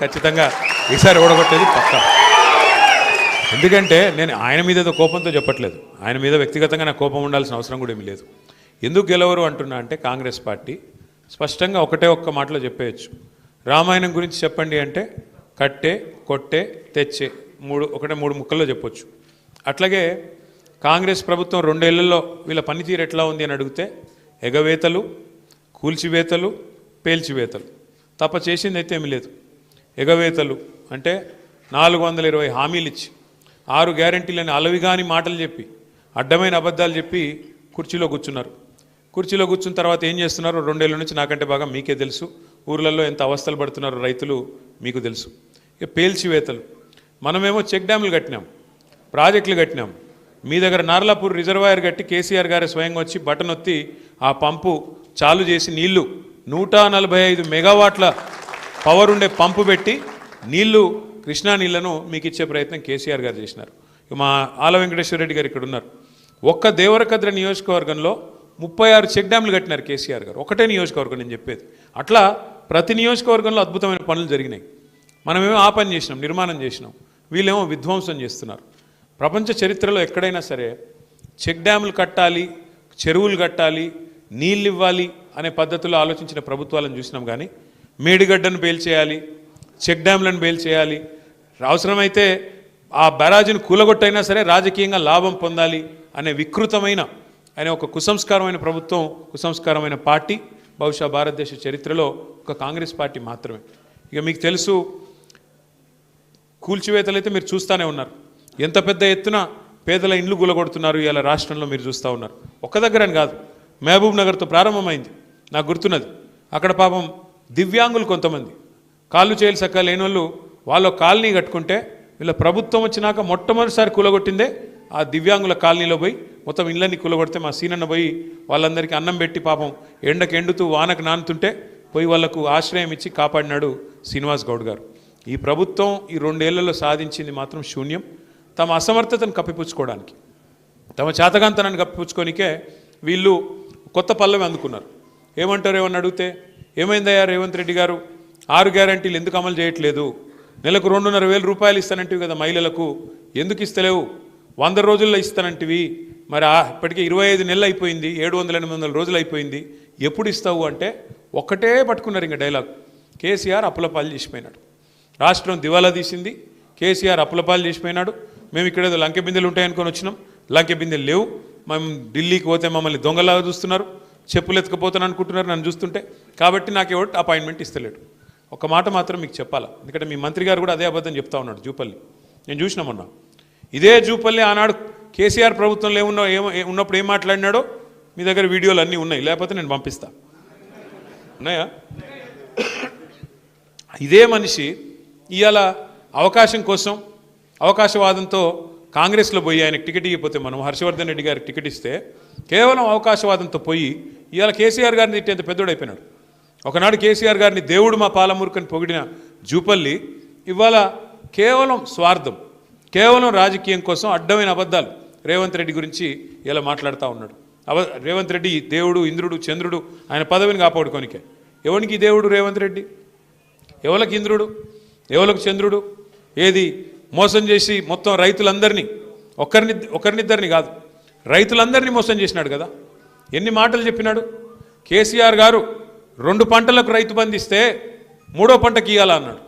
ఖచ్చితంగా ఈసారి ఓడగొట్టేది పక్కా. ఎందుకంటే నేను ఆయన మీద ఏదో కోపంతో చెప్పట్లేదు, ఆయన మీద వ్యక్తిగతంగా నాకు కోపం ఉండాల్సిన అవసరం కూడా ఏమీ లేదు. ఎందుకు గెలవరు అంటున్నా అంటే కాంగ్రెస్ పార్టీ స్పష్టంగా ఒక్క మాటలో చెప్పేయచ్చు. రామాయణం గురించి చెప్పండి అంటే కట్టే, కొట్టే, తెచ్చే, మూడు ముక్కల్లో చెప్పొచ్చు. అట్లాగే కాంగ్రెస్ ప్రభుత్వం 2 ఏళ్లలో వీళ్ళ పనితీరు ఎట్లా ఉంది అని అడిగితే ఎగవేతలు, కూల్చివేతలు, పేల్చివేతలు తప్ప చేసింది అయితే ఏమీ లేదు. ఎగవేతలు అంటే 420 హామీలు ఇచ్చి 6 గ్యారెంటీలని అలవిగాని మాటలు చెప్పి అడ్డమైన అబద్ధాలు చెప్పి కుర్చీలో కూర్చున్నారు. కుర్చీలో కూర్చున్న తర్వాత ఏం చేస్తున్నారు 2 ఏళ్ళ నుంచి నాకంటే బాగా మీకే తెలుసు. ఊర్లలో ఎంత అవస్థలు పడుతున్నారు రైతులు మీకు తెలుసు. ఇక పేల్చివేతలు, మనమేమో చెక్ డ్యాములు కట్టినాం, ప్రాజెక్టులు కట్టినాం. మీ దగ్గర నార్లాపూర్ రిజర్వాయర్ కట్టి కేసీఆర్ గారు స్వయంగా వచ్చి బటన్ ఒత్తి ఆ పంపు చాలు చేసి నీళ్లు 145 మెగావాట్ల పవర్ ఉండే పంపు పెట్టి నీళ్లు కృష్ణా నీళ్లను మీకు ఇచ్చే ప్రయత్నం కేసీఆర్ గారు చేసినారు. మా ఆల వెంకటేశ్వర రెడ్డి గారు ఇక్కడ ఉన్నారు. ఒక్క దేవరకద్ర నియోజకవర్గంలో 36 చెక్ డ్యాములు కట్టినారు కేసీఆర్ గారు. ఒకటే నియోజకవర్గం నేను చెప్పేది. అట్లా ప్రతి నియోజకవర్గంలో అద్భుతమైన పనులు జరిగినాయి. మనమేమో ఆ పని చేసినాం, నిర్మాణం చేసినాం, వీళ్ళేమో విధ్వంసం చేస్తున్నారు. ప్రపంచ చరిత్రలో ఎక్కడైనా సరే చెక్ డ్యాములు కట్టాలి, చెరువులు కట్టాలి, నీళ్ళు ఇవ్వాలి అనే పద్ధతిలో ఆలోచించిన ప్రభుత్వాలను చూసినాం. కానీ మేడిగడ్డను పేల్చేయాలి, చెక్ డ్యాములను పేల్చేయాలి, అవసరమైతే ఆ బ్యారాజును కూలగొట్టైనా సరే రాజకీయంగా లాభం పొందాలి అనే వికృతమైన ఒక కుసంస్కారమైన ప్రభుత్వం, కుసంస్కారమైన పార్టీ బహుశా భారతదేశ చరిత్రలో ఒక కాంగ్రెస్ పార్టీ మాత్రమే. ఇక మీకు తెలుసు, కూల్చివేతలు అయితే మీరు చూస్తూనే ఉన్నారు. ఎంత పెద్ద ఎత్తున పేదల ఇండ్లు కూలగొడుతున్నారు ఇలా రాష్ట్రంలో మీరు చూస్తూ ఉన్నారు. ఒక్క దగ్గరని కాదు, మహబూబ్ నగర్తో ప్రారంభమైంది. నాకు గుర్తున్నది, అక్కడ పాపం దివ్యాంగులు కొంతమంది కాళ్ళు చేయాలి సక్క లేని వాళ్ళు కాలనీ కట్టుకుంటే వీళ్ళ ప్రభుత్వం వచ్చినాక మొట్టమొదటిసారి కూలగొట్టిందే ఆ దివ్యాంగుల కాలనీలో పోయి మొత్తం ఇళ్ళని కూలగొడితే మా సీనన్న పోయి వాళ్ళందరికీ అన్నం పెట్టి పాపం ఎండకు ఎండుతూ వానకు నానుతుంటే పోయి వాళ్లకు ఆశ్రయం ఇచ్చి కాపాడినాడు శ్రీనివాస్ గౌడ్ గారు. ఈ ప్రభుత్వం ఈ 2 ఏళ్లలో సాధించింది మాత్రం శూన్యం. తమ అసమర్థతను కప్పిపుచ్చుకోవడానికి, తమ చేతగాంతనాన్ని కప్పిపుచ్చుకోనికే వీళ్ళు కొత్త పల్లవి అందుకున్నారు. ఏమంటారు ఏమని అడిగితే, ఏమైందయ్యా రేవంత్ రెడ్డి గారు 6 గ్యారెంటీలు ఎందుకు అమలు చేయట్లేదు, నెలకు 2,500 రూపాయలు ఇస్తానంటివి కదా మహిళలకు, ఎందుకు ఇస్తలేవు, 100 రోజుల్లో ఇస్తానంటివి, మరి ఇప్పటికే 25 నెలలు అయిపోయింది, 700-800 రోజులు అయిపోయింది, ఎప్పుడు ఇస్తావు అంటే ఒక్కటే పట్టుకున్నారు ఇంకా డైలాగ్. కేసీఆర్ అప్పులపాలు చేసిపోయినాడు, రాష్ట్రం దివాలా తీసింది, కేసీఆర్ అప్పులపాలు చేసిపోయినాడు. మేము ఇక్కడ ఏదో లంకె బిందెలు ఉంటాయనుకొని వచ్చినాం, లంకె బిందెలు లేవు. మేము ఢిల్లీకి పోతే మమ్మల్ని దొంగలాగా చూస్తున్నారు, చెప్పులు ఎత్తుకపోతాను అనుకుంటున్నారు నన్ను చూస్తుంటే, కాబట్టి నాకు ఎవరు అపాయింట్మెంట్ ఇస్తలేడు. ఒక మాట మాత్రం మీకు చెప్పాలా, ఎందుకంటే మీ మంత్రి గారు కూడా అదే అబద్ధం చెప్తా ఉన్నాడు. జూపల్లి నేను చూసినామన్నా, ఇదే జూపల్లి ఆనాడు కేసీఆర్ ప్రభుత్వంలో ఉన్నప్పుడు ఏం మాట్లాడినాడో మీ దగ్గర వీడియోలు అన్నీ ఉన్నాయి, లేకపోతే నేను పంపిస్తా. ఉన్నాయా? ఇదే మనిషి ఇవాళ అవకాశం కోసం అవకాశవాదంతో కాంగ్రెస్లో పోయి ఆయనకు టికెట్ ఇవ్వకపోతే, మనం హర్షవర్ధన్ రెడ్డి గారికి టికెట్ ఇస్తే కేవలం అవకాశవాదంతో పోయి ఇవాళ కేసీఆర్ గారిని తిట్టేంత పెద్దోడైపోయినాడు. ఒకనాడు కేసీఆర్ గారిని దేవుడు మా పాలమూర్ఖని పొగిడిన జూపల్లి ఇవాళ కేవలం స్వార్థం, కేవలం రాజకీయం కోసం అడ్డమైన అబద్ధాలు రేవంత్ రెడ్డి గురించి ఇలా మాట్లాడుతూ ఉన్నాడు. రేవంత్ రెడ్డి దేవుడు, ఇంద్రుడు, చంద్రుడు, ఆయన పదవిని కాపాడుకోనికే. ఎవరికి దేవుడు రేవంత్ రెడ్డి, ఎవరికి ఇంద్రుడు, ఎవరికి చంద్రుడు? ఏది మోసం చేసి మొత్తం రైతులందరినీ, ఒకరినిద్దరిని కాదు రైతులందరినీ మోసం చేసినాడు కదా. ఎన్ని మాటలు చెప్పినాడు కేసీఆర్ గారు. 2 పంటలకు రైతు బంధు ఇస్తే 3వ పంటకి ఇవ్వాలన్నాడు.